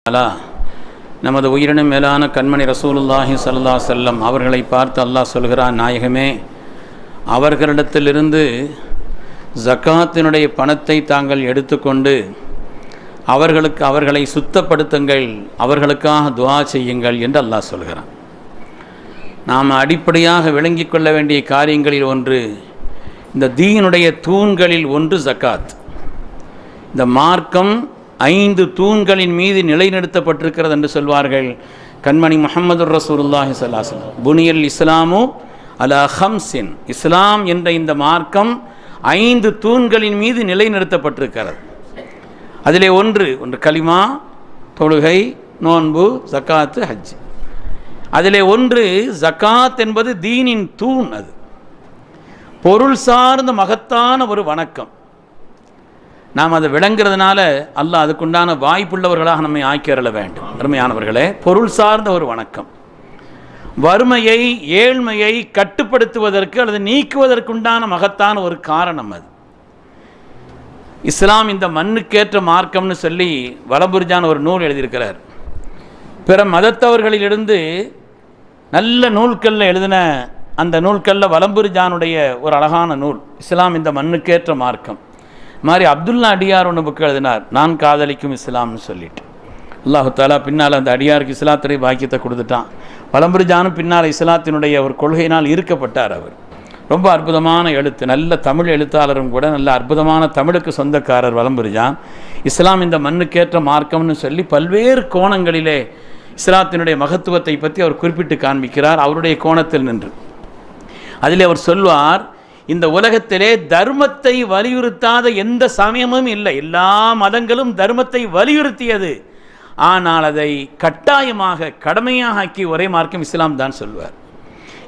நமது உயிரினும் மேலான கண்மணி ரசூலுல்லாஹி ஸல்லல்லாஹு அலைஹி வஸல்லம் அவர்களை பார்த்து அல்லாஹ் சொல்கிறான், நாயகமே, அவர்களிடத்திலிருந்து ஜக்காத்தினுடைய பணத்தை தாங்கள் எடுத்துக்கொண்டு அவர்களை சுத்தப்படுத்துங்கள், அவர்களுக்காக துஆ செய்யுங்கள் என்று அல்லாஹ் சொல்கிறான். நாம் அடிப்படையாக விளங்கி கொள்ள வேண்டிய காரியங்களில் ஒன்று, இந்த தீனுடைய தூண்களில் ஒன்று ஜக்காத். இந்த மார்க்கம் 5 தூண்களின் மீது நிலைநிறுத்தப்பட்டிருக்கிறது என்று சொல்வார்கள் கண்மணி முஹம்மது ரசூலுல்லாஹி ஸல்லல்லாஹு அலைஹி வஸல்லம். புனியல் இஸ்லாமு அலா ஹம்ஸின், இஸ்லாம் என்ற இந்த மார்க்கம் 5 தூண்களின் மீது நிலைநிறுத்தப்பட்டிருக்கிறது. அதிலே ஒன்று கலிமா, தொழுகை, நோன்பு, ஜக்காத்து, ஹஜ். அதிலே ஒன்று ஜக்காத் என்பது தீனின் தூண். அது பொருள் சார்ந்த மகத்தான ஒரு வணக்கம். நாம் அதை விளங்குறதுனால அல்லாஹ் அதுக்குண்டான வாய்ப்புள்ளவர்களாக நம்மை ஆக்கியறல வேண்டும். அருமையானவர்களே, பொருள் சார்ந்த ஒரு வணக்கம். வறுமையை, ஏழ்மையை கட்டுப்படுத்துவதற்கு அல்லது நீக்குவதற்குண்டான மகத்தான ஒரு காரணம் அது. இஸ்லாம் இந்த மண்ணுக்கேற்ற மார்க்கம்னு சொல்லி வலம்புரிஜான் ஒரு நூல் எழுதியிருக்கிறார். பிற மதத்தவர்களிலிருந்து நல்ல நூல்களில் எழுதின அந்த நூல்களில் வலம்புரிஜானுடைய ஒரு அழகான நூல் இஸ்லாம் இந்த மண்ணுக்கேற்ற மார்க்கம். மாதிரி அப்துல்லா அடியார் ஒன்று புக்கு எழுதினார், நான் காதலிக்கும் இஸ்லாம்னு சொல்லிட்டு. அல்லாஹு தாலா பின்னால் அந்த அடியாருக்கு இஸ்லாத்துடைய பாக்கியத்தை கொடுத்துட்டான். வலம்புரிஜானும் பின்னால் இஸ்லாத்தினுடைய ஒரு கொள்கையினால் ஈர்க்கப்பட்டார். அவர் ரொம்ப அற்புதமான எழுத்து, நல்ல தமிழ் எழுத்தாளரும் கூட, நல்ல அற்புதமான தமிழுக்கு சொந்தக்காரர் வலம்புரிஜான். இஸ்லாம் இந்த மண்ணுக்கேற்ற மார்க்கம்னு சொல்லி பல்வேறு கோணங்களிலே இஸ்லாத்தினுடைய மகத்துவத்தை பற்றி அவர் குறிப்பிட்டு காண்பிக்கிறார், அவருடைய கோணத்தில் நின்று. அதில் அவர் சொல்வார், இந்த உலகத்திலே தர்மத்தை வலியுறுத்தாத எந்த சமயமும் இல்லை. எல்லா மதங்களும் தர்மத்தை வலியுறுத்தியது, ஆனால் அதை கட்டாயமாக கடமையாக ஆக்கிய ஒரே மார்க்கம் இஸ்லாம் தான் சொல்வார்.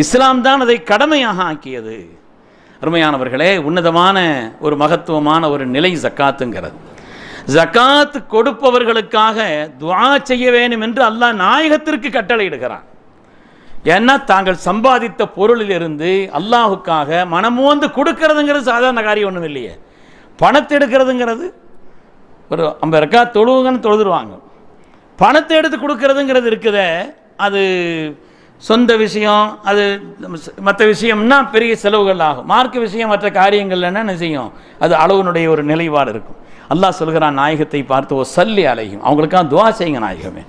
இஸ்லாம் தான் அதை கடமையாக ஆக்கியது. அருமையானவர்களே, உன்னதமான ஒரு மகத்துவமான ஒரு நிலை ஜக்காத்துங்கிறது. ஜக்காத் கொடுப்பவர்களுக்காக துஆ செய்ய வேண்டும் என்று அல்லாஹ் நாயகத்திற்கு கட்டளையிடுகிறான். ஏன்னா தாங்கள் சம்பாதித்த பொருளிலிருந்து அல்லாஹுக்காக மனமோந்து கொடுக்கறதுங்கிறது சாதாரண காரியம் ஒன்றும் இல்லையே. பணத்தை எடுக்கிறதுங்கிறது ஒரு 50 ரக்காத் தொழுவுங்கன்னு தொழுதுருவாங்க. பணத்தை எடுத்து கொடுக்கறதுங்கிறது இருக்குதே, அது சொந்த விஷயம், அது மற்ற விஷயம்னா பெரிய செலவுகள் ஆகும். மார்க்க விஷயம் மற்ற காரியங்கள் என்ன செய்யும், அது அளவுனுடைய ஒரு நிலைப்பாடு இருக்கும். அல்லாஹ் சொல்கிறான் நாயகத்தை பார்த்து, ஓ சல்லி அலைஹிம், அவங்களுக்காக துஆ செய்யுங்க நாயகமே.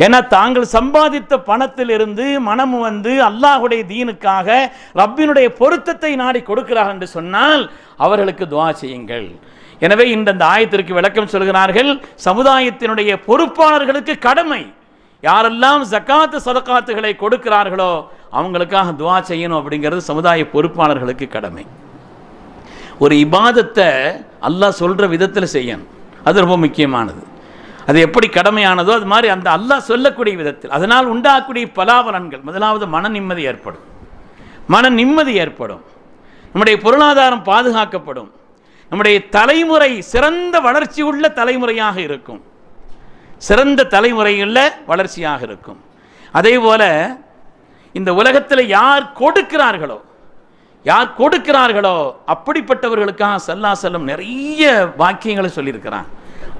ஏன்னா தாங்கள் சம்பாதித்த பணத்திலிருந்து மனம் வந்து அல்லாஹுடைய தீனுக்காக ரப்பினுடைய பொருத்தத்தை நாடி கொடுக்கிறார்கள் என்று சொன்னால் அவர்களுக்கு துஆ செய்யுங்கள். எனவே இந்த ஆயத்திற்கு விளக்கம் சொல்கிறார்கள், சமுதாயத்தினுடைய பொறுப்பாளர்களுக்கு கடமை, யாரெல்லாம் ஜக்காத்து சதகாத்துகளை கொடுக்கிறார்களோ அவங்களுக்காக துஆ செய்யணும் அப்படிங்கிறது சமுதாய பொறுப்பாளர்களுக்கு கடமை. ஒரு இபாதத்தை அல்லாஹ் சொல்கிற விதத்தில் செய்யணும், அது ரொம்ப முக்கியமானது. அது எப்படி கடமையானதோ அது மாதிரி அந்த அல்லாஹ் சொல்லக்கூடிய விதத்தில், அதனால் உண்டாகக்கூடிய பலாபலன்கள், முதலாவது மன நிம்மதி ஏற்படும். மன நிம்மதி ஏற்படும், நம்முடைய பொருளாதாரம் பாதுகாக்கப்படும், நம்முடைய தலைமுறை சிறந்த வளர்ச்சி உள்ள தலைமுறையாக இருக்கும், சிறந்த தலைமுறையுள்ள வளர்ச்சியாக இருக்கும். அதே போல இந்த உலகத்தில் யார் கொடுக்கிறார்களோ அப்படிப்பட்டவர்களுக்காக ஸல்லல்லாஹு அலைஹி வஸல்லம் நிறைய வாக்கியங்களை சொல்லியிருக்கிறான்.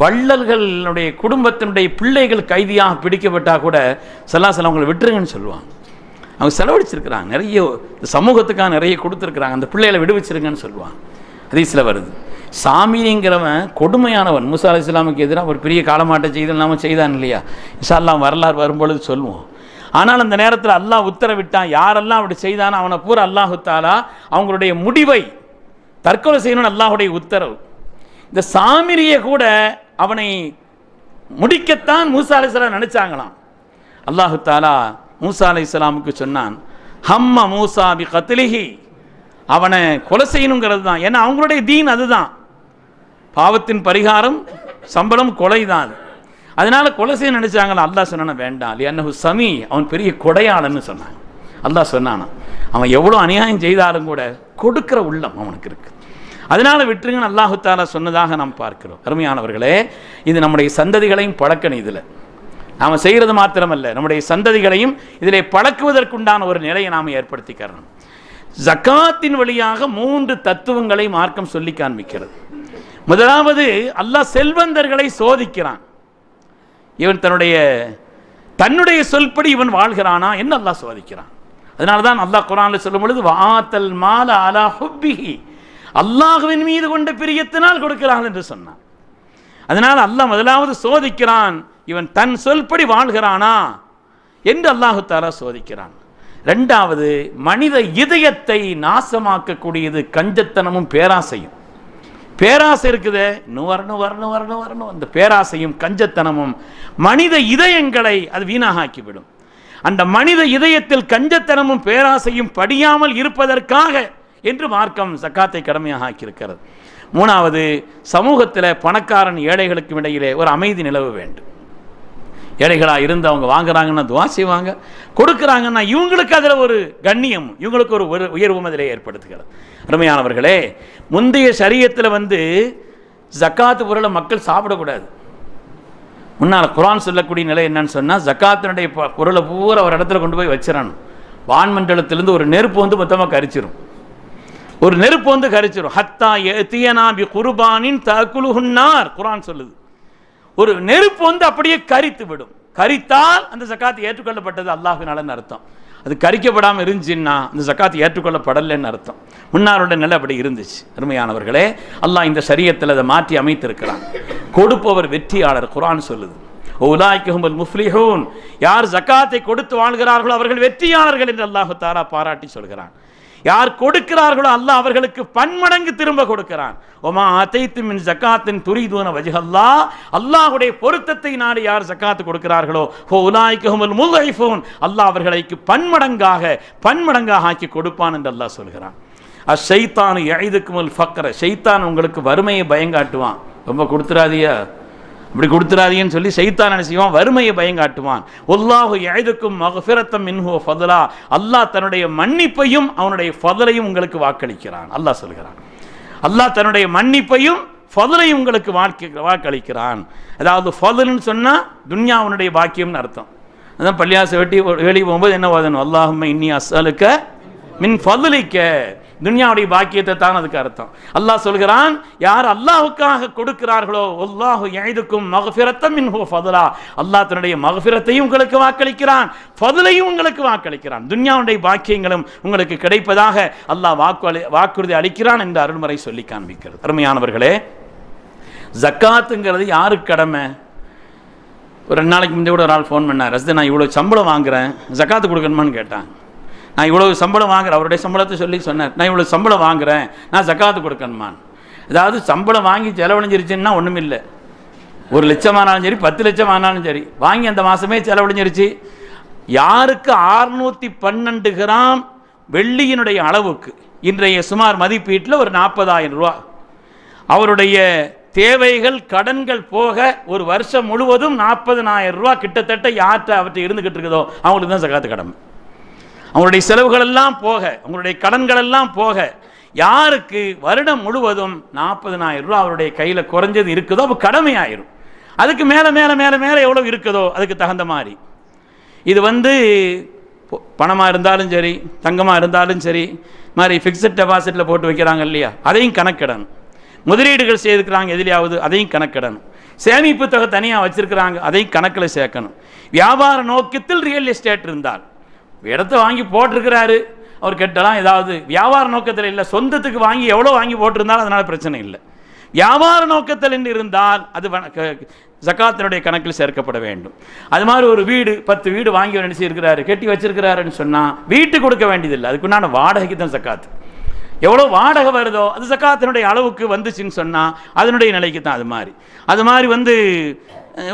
வள்ளல்களுடைய குடும்பத்தினுடைய பிள்ளைகள் கைதியாக பிடிக்கப்பட்டால் கூட ஸல்லல்லாஹு அலைஹி வஸல்லம் அவங்களை விட்டுருங்கன்னு சொல்லுவாங்க. அவங்க செலவழிச்சிருக்கிறாங்க, நிறைய சமூகத்துக்காக நிறைய கொடுத்துருக்குறாங்க, அந்த பிள்ளைகளை விடுவிச்சிருங்கன்னு சொல்லுவாங்க. ஹதீஸ்ல வருது. சாமிங்கிறவன் கொடுமையானவன். மூசா அலைஹிஸ்ஸலாமுக்கு எதிராக ஒரு பெரிய காலமாட்ட செய்தல் நாம செய்தான் இல்லையா, இன்ஷா அல்லாஹ் வரலாறு வரும்பொழுது சொல்லுவோம். ஆனால் அந்த நேரத்தில் அல்லாஹ் உத்தரவிட்டான், யாரெல்லாம் அப்படி செய்தானோ அவனை பூரா அல்லாஹு தாலா அவங்களுடைய முடிவை தற்கொலை செய்யணும்னு அல்லாஹுடைய உத்தரவு. இந்த சாமிரியை கூட அவனை முடிக்கத்தான் மூசா அலைஹிஸ்ஸலாம் நினைச்சாங்களாம். அல்லாஹு தாலா மூசா அலைஹிஸ்ஸலாமுக்கு சொன்னான், ஹம்ம மூசா பி கத்லிஹி, அவனை கொலை செய்யணுங்கிறது தான். ஏன்னா அவங்களுடைய தீன் அதுதான், பாவத்தின் பரிகாரம் சம்பளம் கொலை தான். அதனால கொலை செய்ய நினைச்சாங்களா. அல்லாஹ் சொன்னான வேண்டாம், லிஅன்னஹு சமீ, அவன் பெரிய கொடையாளன்னு சொன்னாங்க. அல்லாஹ் சொன்னானா, அவன் எவ்வளோ அநியாயம் செய்தாலும் கூட கொடுக்கிற உள்ளம் அவனுக்கு இருக்கு, அதனால விட்டுருங்கன்னு அல்லாஹு தாலா சொன்னதாக நாம் பார்க்கிறோம். அருமையானவர்களே, இது நம்முடைய சந்ததிகளையும் பழக்கணும். இதில் நாம் செய்கிறது மாத்திரமல்ல, நம்முடைய சந்ததிகளையும் இதிலே பழக்குவதற்குண்டான ஒரு நிலையை நாம் ஏற்படுத்திக்கிறோம். ஜக்காத்தின் வழியாக 3 தத்துவங்களை மார்க்கம் சொல்லி காண்பிக்கிறது. முதலாவது, அல்லாஹ் செல்வந்தர்களை சோதிக்கிறான். இவன் தன்னுடைய சொல்படி இவன் வாழ்கிறானா என்ன அல்லாஹ் சோதிக்கிறான். அதனால தான் அல்லாஹ் குர்ஆனில் சொல்லும் பொழுது வஆத்தல் மால அலா ஹுப்பிஹி, அல்லாஹ்வின் மீது கொண்ட பிரியத்தினால் கொடுக்கிறான் என்று சொன்னான். அதனால் அல்லாஹ் முதலாவது சோதிக்கிறான், இவன் தன் சொல்படி வாழ்கிறானா என்று அல்லாஹு தஆலா சோதிக்கிறான். ரெண்டாவது, மனித இதயத்தை நாசமாக்கக்கூடியது கஞ்சத்தனமும் பேராசையும். பேராசை இருக்குது, இன்னும் வரணும். அந்த பேராசையும் கஞ்சத்தனமும் மனித இதயங்களை அது வீணாக ஆக்கிவிடும். அந்த மனித இதயத்தில் கஞ்சத்தனமும் பேராசையும் படியாமல் இருப்பதற்காக என்று மார்க்கம் ஜக்காத்தை கடமையாக ஆக்கியிருக்கிறது. மூணாவது, சமூகத்தில் பணக்காரன் ஏழைகளுக்கும் இடையிலே ஒரு அமைதி நிலவ வேண்டும். ஏழைகளாக இருந்து அவங்க வாங்குறாங்கன்னா துவா செய்வாங்க, கொடுக்குறாங்கன்னா இவங்களுக்கு அதில் ஒரு கண்ணியம், இவங்களுக்கு ஒரு உயர்வும் அதில் ஏற்படுத்துகிறது. அருமையானவர்களே, முந்தைய ஷரியத்தில் ஜக்காத்து பொருளை மக்கள் சாப்பிடக்கூடாது. முன்னால் குர்ஆன் சொல்லக்கூடிய நிலை என்னன்னு சொன்னால், ஜக்காத்தினுடைய பொருளை பூரா ஒரு இடத்துல கொண்டு போய் வச்சிடணும். வான்மண்டலத்திலிருந்து ஒரு நெருப்பு மொத்தமாக கரிச்சிடும். ஒரு நெருப்பு கரிச்சிடும். ஹத்தா யஅதியனா பி குர்பானின் தஅகுலுஹுன்னார் குர்ஆன் சொல்லுது. ஒரு நெருப்பு அப்படியே கரித்து விடும். கரித்தால் அந்த ஜக்காத்து ஏற்றுக்கொள்ளப்பட்டது அல்லாஹ்வினாலன்னு அர்த்தம். அது கரிக்கப்படாமல் இருந்துச்சுன்னா அந்த ஜக்காத்து ஏற்றுக்கொள்ளப்படலைன்னு அர்த்தம். முன்னாருடைய நிலை அப்படி இருந்துச்சு. அருமையானவர்களே, அல்லாஹ் இந்த ஷரியத்தில் அதை மாற்றி அமைத்திருக்கிறான். கொடுப்பவர் வெற்றியாளர். குர்ஆன் சொல்லுது, உலாயிக ஹுமுல் முஃப்லிஹூன், யார் ஜக்காத்தை கொடுத்து வாழ்கிறார்களோ அவர்கள் வெற்றியாளர்கள் என்று அல்லாஹ் தஆலா பாராட்டி சொல்கிறான். யார் கொடுக்கிறார்களோ அல்லாஹ் அவர்களுக்கு பன்மடங்கு திரும்ப கொடுக்கிறான். ஒமா அதைத்து மின் ஜக்காத்தின் துரிதூன வஜ்ஹல்லாஹ், அல்லாஹ்வுடைய பொருத்தத்தை நாடி யார் ஜக்காத்து கொடுக்கிறார்களோ உலாயிக ஹுமுல் முல்ஹிஃபூன், அல்லாஹ் அவர்களுக்கு பன்மடங்காக ஆக்கி கொடுப்பான் என்று அல்லாஹ் சொல்கிறான். அஷைத்தானு யஇதுக்குமுல் ஃபக்ர, ஷைத்தான் உங்களுக்கு வறுமையை பயங்காட்டுவான். ரொம்ப கொடுத்துறாதியா, இப்படி கொடுத்துறாதீன்னு சொல்லி சைத்தான் என்ன செய்வான், வறுமையை பயங்காட்டுவான். வல்லாஹு யஇதுக்கும் மக்ஃபிரத்தம் மின்ஹு வ ஃபضலா, அல்லாஹ் தன்னுடைய மன்னிப்பையும் அவனுடைய ஃபضலையும் உங்களுக்கு வாக்களிக்கிறான். அல்லாஹ் சொல்கிறான், அல்லாஹ் தன்னுடைய மன்னிப்பையும் ஃபضலையும் உங்களுக்கு வாக்களிக்கிறான். அதாவது ஃபضல்னு சொன்னால் துன்யாவுடைய பாக்கியம்னு அர்த்தம். அதான் பள்ளியாசை வெட்டி வெளியே போகும்போது என்ன ஓதணும், அல்லாஹும்ம இன்னி அஸ்அலுக மின் ஃபضலிக, துன்யாவுடைய பாக்கியத்தை தான் அதுக்கு அர்த்தம். அல்லாஹ் சொல்கிறான், யார் அல்லாஹுக்காக கொடுக்கிறார்களோ அல்லாஹு யஇதுக்கும் மக்ஃபிரத்தம் மின்ஹு ஃபضலா, அல்லாஹ் தன்னுடைய மக்ஃபிரத்தையும் உங்களுக்கு வாக்களிக்கிறான், ஃபضலையும் உங்களுக்கு வாக்களிக்கிறான். துன்யாவுடைய பாக்கியங்களும் உங்களுக்கு கிடைப்பதாக அல்லாஹ் வாக்குறுதி அளிக்கிறான் என்று அருள்மறை சொல்லி காண்பிக்கிறது. அருமையானவர்களே, ஜக்காத்துங்கிறது யாருக்கு கடமை? ஒரு 2 நாளைக்கு முந்தைய கூட ஒரு ஆள் ஃபோன் பண்ணார், ரஸ்து நான் இவ்வளோ சம்பளம் வாங்குறேன், ஜக்காத்து கொடுக்கணுமான்னு கேட்டான். நான் இவ்வளோ சம்பளம் வாங்குறேன், அவருடைய சம்பளத்தை சொல்லி சொன்னார், நான் இவ்வளோ சம்பளம் வாங்குறேன், நான் ஜக்காத்து கொடுக்கணுமான். அதாவது சம்பளம் வாங்கி செலவழிஞ்சிருச்சுன்னா ஒன்றும் இல்லை. 1 லட்சம் ஆனாலும் சரி, 10 லட்சம் ஆனாலும் சரி, வாங்கி அந்த மாதமே செலவழிஞ்சிருச்சு. யாருக்கு 612 கிராம் வெள்ளியினுடைய அளவுக்கு இன்றைய சுமார் மதிப்பீட்டில் ஒரு 40,000 ரூபா, அவருடைய தேவைகள் கடன்கள் போக ஒரு வருஷம் முழுவதும் 40,000 ரூபா கிட்டத்தட்ட யார்கிட்ட அவர்கிட்ட இருந்துக்கிட்டு இருக்குதோ அவங்களுக்கு தான் ஜக்காத்து கடமை. அவங்களுடைய செலவுகள் எல்லாம் போக, அவங்களுடைய கடன்கள் எல்லாம் போக, யாருக்கு வருடம் முழுவதும் 40,000 ரூபா அவருடைய கையில் குறைஞ்சது இருக்குதோ அப்போ கடமையாயிரும். அதுக்கு மேலே மேலே மேலே மேலே எவ்வளோ இருக்குதோ அதுக்கு தகுந்த மாதிரி. இது பணமாக இருந்தாலும் சரி, தங்கமாக இருந்தாலும் சரி, மாதிரி ஃபிக்ஸட் டெபாசிட்டில் போட்டு வைக்கிறாங்க இல்லையா, அதையும் கணக்கிடணும். முதலீடுகள் செய்திருக்கிறாங்க எதிலையாவது, அதையும் கணக்கிடணும். சேமிப்பு தொகை தனியாக வச்சிருக்கிறாங்க, அதையும் கணக்கில் சேர்க்கணும். வியாபார நோக்கத்தில் ரியல் எஸ்டேட் இருந்தால் இடத்த வாங்கி போட்டிருக்கிறாரு, அவர் கேட்டலாம் ஏதாவது வியாபார நோக்கத்தில் இல்லை, சொந்தத்துக்கு வாங்கி எவ்வளோ வாங்கி போட்டிருந்தாலும் அதனால் பிரச்சனை இல்லை. வியாபார நோக்கத்தில் என்று இருந்தால் அது ஜக்காத்தினுடைய கணக்கில் சேர்க்கப்பட வேண்டும். அது மாதிரி ஒரு வீடு 10 வீடு வாங்கி நினைச்சிருக்கிறாரு, கட்டி வச்சிருக்கிறாருன்னு சொன்னால் வீட்டு கொடுக்க வேண்டியதில்லை, அதுக்குண்டான வாடகைக்கு தான் ஜக்காத்து. எவ்வளோ வாடகை வருதோ அது ஜக்காத்தினுடைய அளவுக்கு வந்துச்சுன்னு சொன்னால் அதனுடைய நிலைக்கு தான். அது மாதிரி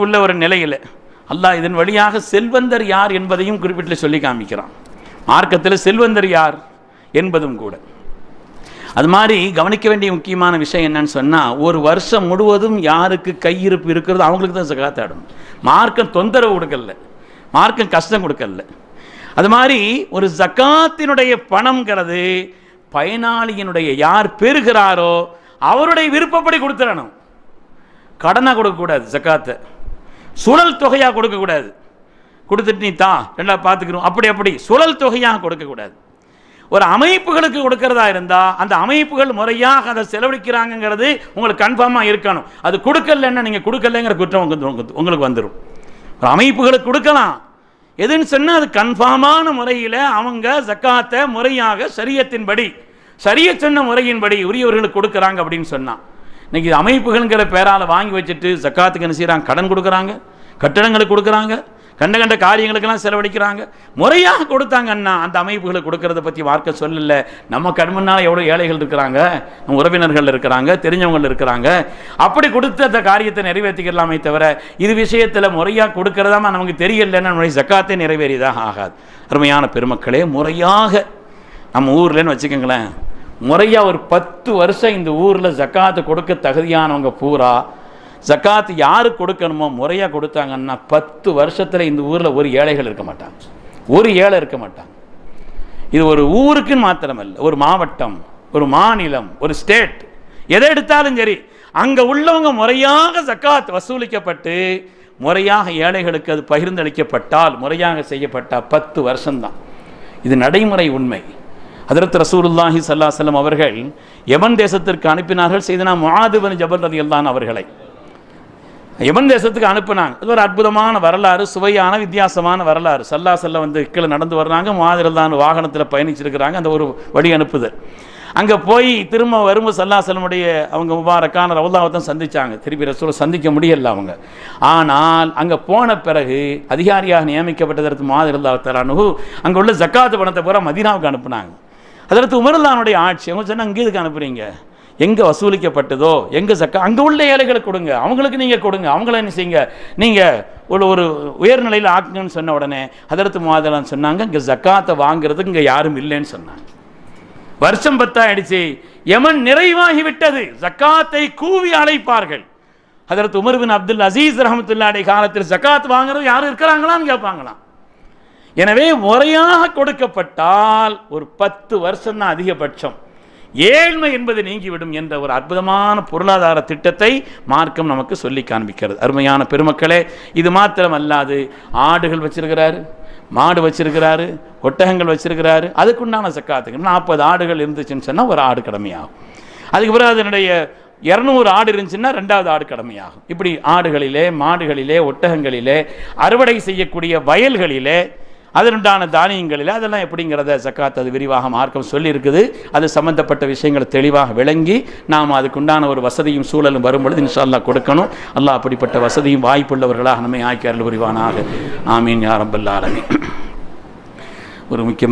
உள்ள ஒரு நிலையில் அல்லாஹ் இதன் வழியாக செல்வந்தர் யார் என்பதையும் குறிப்பிட்டு சொல்லி காமிக்கிறான். மார்க்கத்தில் செல்வந்தர் யார் என்பதும் கூட. அது மாதிரி கவனிக்க வேண்டிய முக்கியமான விஷயம் என்னன்னு சொன்னால், ஒரு வருஷம் முழுவதும் யாருக்கு கையிருப்பு இருக்கிறதோ அவங்களுக்கு தான் ஜக்காத் ஆடும். மார்க்கம் தொந்தரவு கொடுக்கல, மார்க்கம் கஷ்டம் கொடுக்கல. அது மாதிரி ஒரு ஜக்காத்தினுடைய பணம்ங்கிறது பயனாளியினுடைய யார் பெறுகிறாரோ அவருடைய விருப்பப்படி கொடுத்துடணும். கடனாக கொடுக்கக்கூடாது, ஜக்காத்தை சுழல் தொகையாக கொடுக்கக்கூடாது. கொடுத்துட்டு நீ தான் ரெண்டாவது பார்த்துக்கிறோம் அப்படி சுழல் தொகையாக கொடுக்கக்கூடாது. ஒரு அமைப்புகளுக்கு கொடுக்கறதா இருந்தால் அந்த அமைப்புகள் முறையாக அதை செலவழிக்கிறாங்கிறது உங்களுக்கு கன்ஃபார்மாக இருக்கணும். அது கொடுக்கலன்னா நீங்கள் கொடுக்கலங்கிற குற்றம் உங்களுக்கு வந்துடும். ஒரு அமைப்புகளுக்கு கொடுக்கலாம். எதுன்னு சொன்னால் அது கன்ஃபார்மான முறையில் அவங்க ஜக்காத்தை முறையாக ஷரியத்தின்படி ஷரியத் சொன்ன முறையின்படி உரியவர்களுக்கு கொடுக்குறாங்க அப்படின்னு சொன்னான். இன்றைக்கி அமைப்புகள்ங்கிற பேரால் வாங்கி வச்சுட்டு ஜக்காத்துக்கு என்ன செய்கிறாங்க, கடன் கொடுக்குறாங்க, கட்டடங்களுக்கு கொடுக்குறாங்க, கண்ட கண்ட காரியங்களுக்கெல்லாம் செலவழிக்கிறாங்க. முறையாக கொடுத்தாங்கன்னா அந்த அமைப்புகளுக்கு கொடுக்கறத பற்றி வார்த்தை சொல்லலை. நம்ம கண்முன்னால் எவ்வளோ ஏழைகள் இருக்கிறாங்க, நம்ம உறவினர்கள் இருக்கிறாங்க, தெரிஞ்சவங்கள் இருக்கிறாங்க. அப்படி கொடுத்து அந்த காரியத்தை நிறைவேற்றிக்கலாமே தவிர இது விஷயத்தில் முறையாக கொடுக்கறதாம நமக்கு தெரியலைன்னா நம்முடைய ஜக்காத்தை நிறைவேறியதாக ஆகாது. அருமையான பெருமக்களே, முறையாக நம்ம ஊர்லன்னு வச்சுக்கோங்களேன், முறையாக ஒரு 10 வருஷம் இந்த ஊரில் ஜக்காத்து கொடுக்க தகுதியானவங்க பூரா ஜக்காத்து யாருக்கு கொடுக்கணுமோ முறையாக கொடுத்தாங்கன்னா 10 வருஷத்தில் இந்த ஊரில் ஒரு ஏழைகள் இருக்க மாட்டாங்க, ஒரு ஏழை இருக்க மாட்டாங்க. இது ஒரு ஊருக்குன்னு மாத்திரமல்ல, ஒரு மாவட்டம், ஒரு மாநிலம், ஒரு ஸ்டேட், எதை எடுத்தாலும் சரி அங்கே உள்ளவங்க முறையாக ஜக்காத் வசூலிக்கப்பட்டு முறையாக ஏழைகளுக்கு அது பகிர்ந்தளிக்கப்பட்டால், முறையாக செய்யப்பட்டால் 10 வருஷம்தான். இது நடைமுறை உண்மை. ஹதரத் ரசூலுல்லாஹி ஸல்லல்லாஹு அலைஹி வஸல்லம் அவர்கள் யமன் தேசத்திற்கு அனுப்பினார்கள். செய்தனா முஆது பின் ஜபல் ரலியல்லாஹு அன்ஹு அவர்களை யமன் தேசத்துக்கு அனுப்பினாங்க. அது ஒரு அற்புதமான வரலாறு, சுவையான வித்தியாசமான வரலாறு. ஸல்லல்லாஹு அலைஹி வஸல்லம் வந்து கீழே நடந்து வர்றாங்க, முஆது ரலியல்லாஹு வாகனத்தில் பயணிச்சிருக்கிறாங்க. அந்த ஒரு வழி அனுப்புதல். அங்கே போய் திரும்ப வரும்போது ஸல்லல்லாஹு அலைஹி வஸல்லமுடைய அவங்க முபாரக்கான ரவுலாவை தான் சந்தித்தாங்க. திருப்பி ரசூலை சந்திக்க முடியல அவங்க. ஆனால் அங்கே போன பிறகு அதிகாரியாக நியமிக்கப்பட்டதற்கு முஆது ரலியல்லாஹு அன்ஹு அங்கே உள்ள ஜக்காத் பணத்தை பூரா மதீனாவுக்கு அனுப்புனாங்க. அதற்கு உமர் ரலியல்லாஹு ஆட்சி அவங்க சொன்னால் அங்கே இதுக்கு அனுப்புறீங்க, எங்கே வசூலிக்கப்பட்டதோ எங்கே ஜக்கா அங்கே உள்ள ஏழைகளுக்கு கொடுங்க, அவங்களுக்கு நீங்கள் கொடுங்க, அவங்கள என்ன செய்யுங்க, நீங்கள் ஒரு உயர்நிலையில் ஆக்குங்கன்னு சொன்ன உடனே ஹதரத் முஆது ரலியல்லாஹு சொன்னாங்க, இங்கே ஜக்காத்தை வாங்குறதுக்கு இங்கே யாரும் இல்லைன்னு சொன்னாங்க. வருஷம் 10 ஆயிடுச்சு, யமன் நிறைவாகிவிட்டது, ஜக்காத்தை கூவி அழைப்பார்கள். ஹதரத் உமர் பின் அப்துல் அசீஸ் ரஹ்மத்துல்லாஹி அலைஹி காலத்தில் ஜக்காத் வாங்குறது யாரும் இருக்கிறாங்களான்னு கேட்பாங்களாம். எனவே முறையாக கொடுக்கப்பட்டால் ஒரு 10 வருஷம் தான் அதிகபட்சம், ஏழ்மை என்பது நீங்கிவிடும் என்ற ஒரு அற்புதமான பொருளாதார திட்டத்தை மார்க்கம் நமக்கு சொல்லி காண்பிக்கிறது. அருமையான பெருமக்களே, இது மாத்திரம் அல்லாது ஆடுகள் வச்சிருக்கிறாரு, மாடு வச்சிருக்கிறாரு, ஒட்டகங்கள் வச்சிருக்கிறாரு, அதுக்குண்டான ஜக்காத்துக்கு 40 ஆடுகள் இருந்துச்சுன்னு சொன்னால் ஒரு ஆடு கடமையாகும். அதுக்கு பிறகு அதனுடைய 200 ஆடு இருந்துச்சுன்னா 2வது ஆடு கடமையாகும். இப்படி ஆடுகளிலே, மாடுகளிலே, ஒட்டகங்களிலே, அறுவடை செய்யக்கூடிய வயல்களிலே, அதனுண்டான தானியங்களில் அதெல்லாம் எப்படிங்கிறத ஜக்காத் அது விரிவாக மார்க்கம் சொல்லியிருக்குது. அது சம்பந்தப்பட்ட விஷயங்களை தெளிவாக விளங்கி நாம் அதுக்குண்டான ஒரு வசதியும் சூழலும் வரும்பொழுது இன்ஷா அல்லாஹ் கொடுக்கணும். அல்லாஹ் அப்படிப்பட்ட வசதியும் வாய்ப்புள்ளவர்களாக நம்மை ஆக்கி அருள் புரிவானாக. ஆமீன் யா ரப்பல் ஆலமீன். ஒரு முக்கியம்